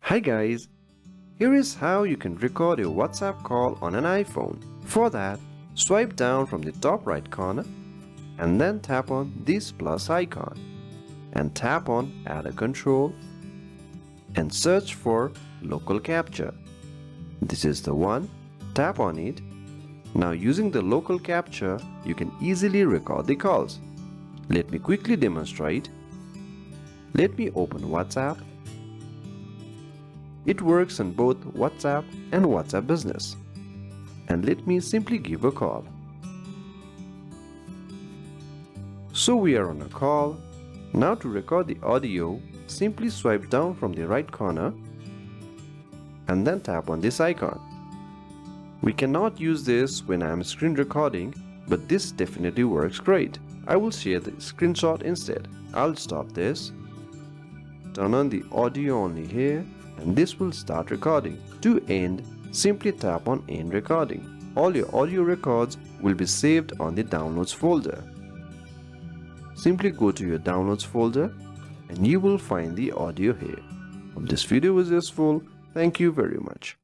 Hi guys, here is how you can record a WhatsApp call on an iPhone. For that, swipe down from the top right corner and then tap on this plus icon and tap on Add a control and search for local capture. This is the one, tap on it. Now using the local capture, you can easily record the calls. Let me quickly demonstrate. Let me open WhatsApp. It works on both WhatsApp and WhatsApp Business. And let me simply give a call. So we are on a call. Now to record the audio, simply swipe down from the right corner and then tap on this icon. We cannot use this when I am screen recording, but this definitely works great. I will share the screenshot instead. I'll stop this, turn on the audio only here, and this will start recording. To end, simply tap on End Recording. All your audio records will be saved on the Downloads folder. Simply go to your Downloads folder and you will find the audio here. Hope this video was useful. Thank you very much.